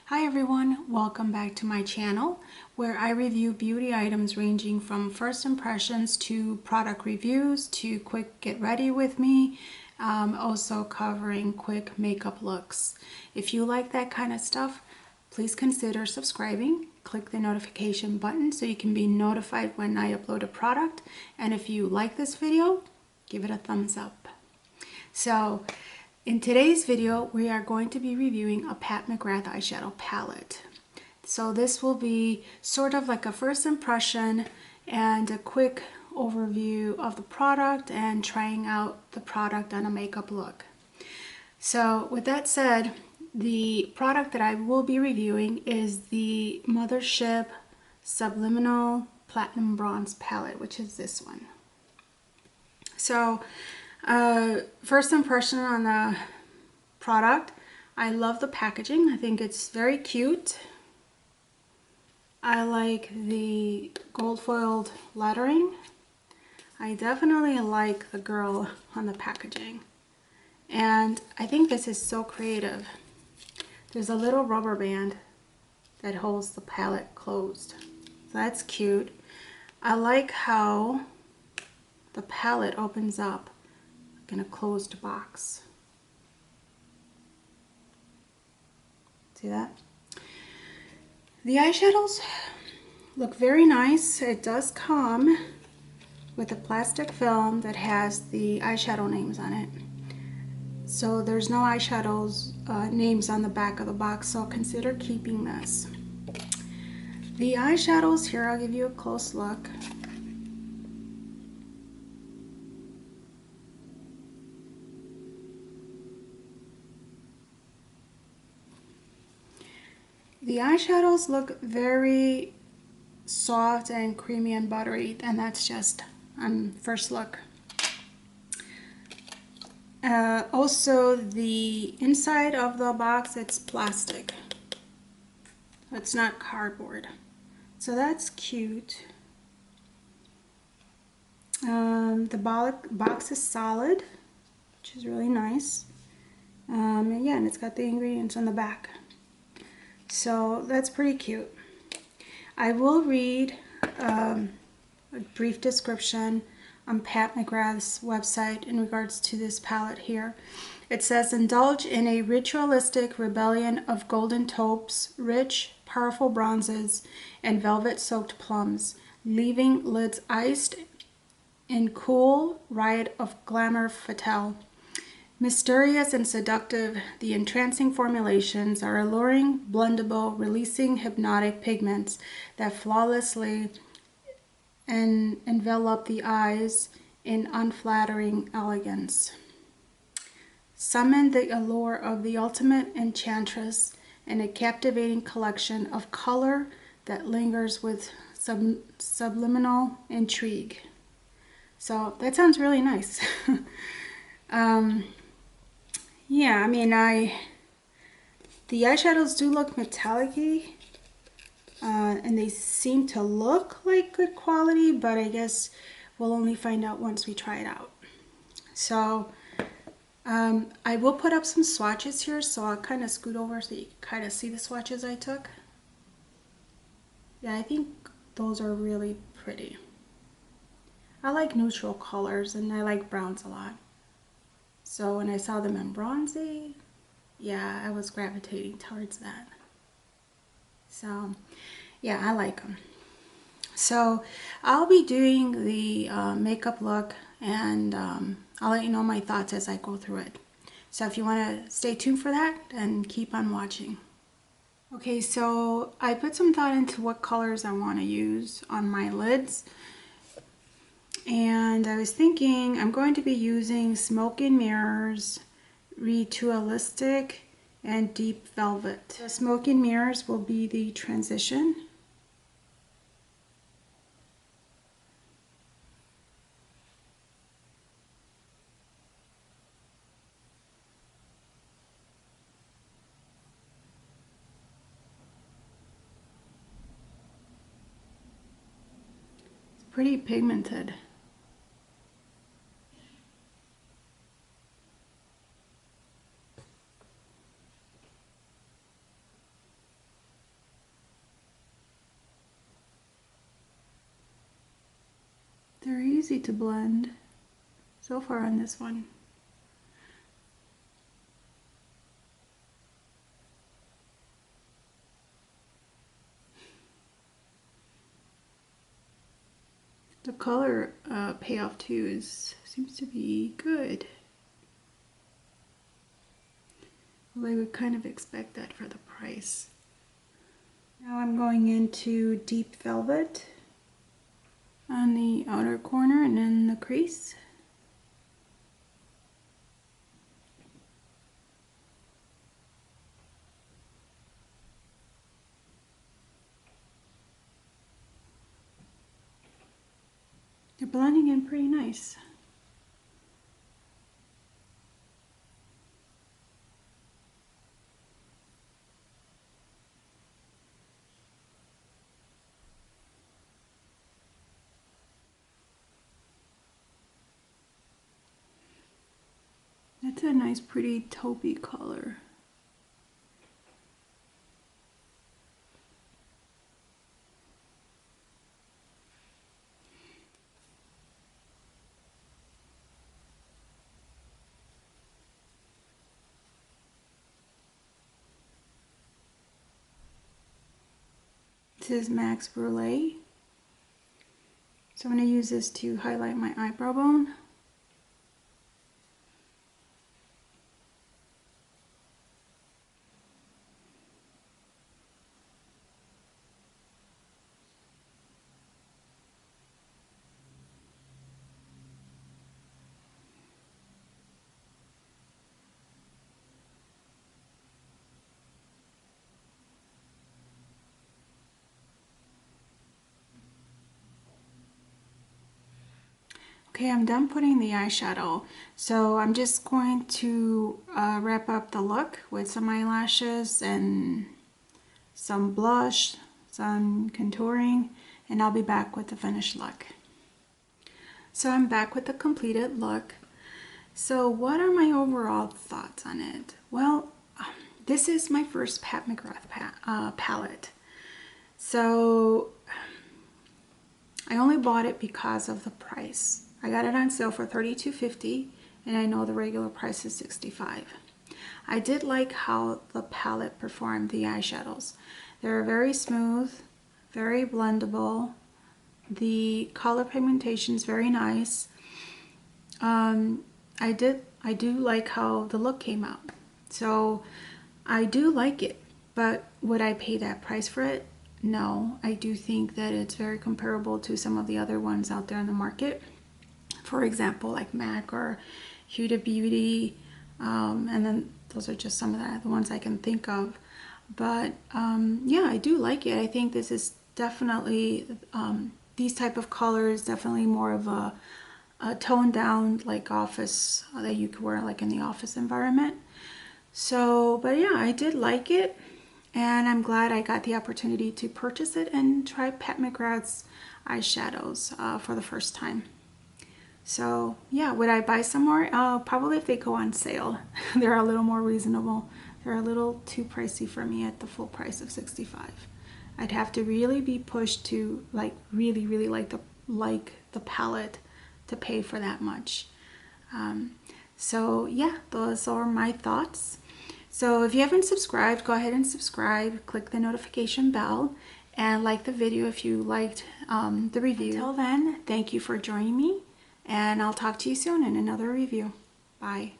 Hi everyone, welcome back to my channel where I review beauty items ranging from first impressions to product reviews to quick get ready with me, also covering quick makeup looks. If you like that kind of stuff, please consider subscribing. Click the notification button so you can be notified when I upload a product. And if you like this video, give it a thumbs up. So in today's video, we are going to be reviewing a Pat McGrath eyeshadow palette. So this will be sort of like a first impression and a quick overview of the product and trying out the product on a makeup look. So with that said, the product that I will be reviewing is the Mothership Subliminal Platinum Bronze Palette, which is this one. So first impression on the product, I love the packaging. I think it's very cute. I like the gold foiled lettering. I definitely like the girl on the packaging. And I think this is so creative. There's a little rubber band that holds the palette closed. So that's cute. I like how the palette opens up in a closed box. See that? The eyeshadows look very nice. It does come with a plastic film that has the eyeshadow names on it. So there's no eyeshadows names on the back of the box, so consider keeping this. The eyeshadows here, I'll give you a close look. The eyeshadows look very soft and creamy and buttery, and that's just on first look. Also, the inside of the box, it's plastic. It's not cardboard. So that's cute. The box is solid, which is really nice. And yeah, and it's got the ingredients on the back. So that's pretty cute. I will read a brief description on Pat McGrath's website in regards to this palette here. It says, indulge in a ritualistic rebellion of golden taupes, rich, powerful bronzes, and velvet-soaked plums, leaving lids iced in cool riot of glamour fatale. Mysterious and seductive, the entrancing formulations are alluring, blendable, releasing hypnotic pigments that flawlessly envelop the eyes in unflattering elegance. Summon the allure of the ultimate enchantress in a captivating collection of color that lingers with subliminal intrigue. So that sounds really nice. Yeah, I mean, the eyeshadows do look metallic-y, and they seem to look like good quality, but I guess we'll only find out once we try it out. So I will put up some swatches here, so I'll kind of scoot over so you can kind of see the swatches I took. Yeah, I think those are really pretty. I like neutral colors, and I like browns a lot. So when I saw them in bronzy, yeah, I was gravitating towards that. So yeah, I like them. So I'll be doing the makeup look, and I'll let you know my thoughts as I go through it. So if you want to stay tuned for that, and keep on watching. Okay, so I put some thought into what colors I want to use on my lids. And I was thinking I'm going to be using Smoke and Mirrors, Ritualistic, and Deep Velvet. The Smoke and Mirrors will be the transition. It's pretty pigmented. easy to blend so far on this one. The color payoff too seems to be good. Well, I would kind of expect that for the price. Now I'm going into Deep Velvet on the outer corner and in the crease. They're blending in pretty nice. That's a nice pretty taupey color. This is Max Brulee. So I'm going to use this to highlight my eyebrow bone. Okay, I'm done putting the eyeshadow, so I'm just going to wrap up the look with some eyelashes and some blush, some contouring, and I'll be back with the finished look. So I'm back with the completed look. So what are my overall thoughts on it? Well, this is my first Pat McGrath palette. So I only bought it because of the price. I got it on sale for $32.50 and I know the regular price is $65. I did like how the palette performed the eyeshadows. They're very smooth, very blendable. The color pigmentation is very nice. I do like how the look came out. So I do like it, but would I pay that price for it? No. I do think that it's very comparable to some of the other ones out there in the market. For example, like MAC or Huda Beauty, and then those are just some of the ones I can think of. But yeah, I do like it. I think this is definitely, these type of colors, definitely more of a toned down like office that you could wear like in the office environment. So, but yeah, I did like it, and I'm glad I got the opportunity to purchase it and try Pat McGrath's eyeshadows for the first time. So yeah, would I buy some more? Probably if they go on sale. They're a little more reasonable. They're a little too pricey for me at the full price of $65. I'd have to really be pushed to like really like the palette to pay for that much. So yeah, those are my thoughts. So if you haven't subscribed, go ahead and subscribe, click the notification bell, and like the video if you liked the review. Until then, thank you for joining me, and I'll talk to you soon in another review. Bye.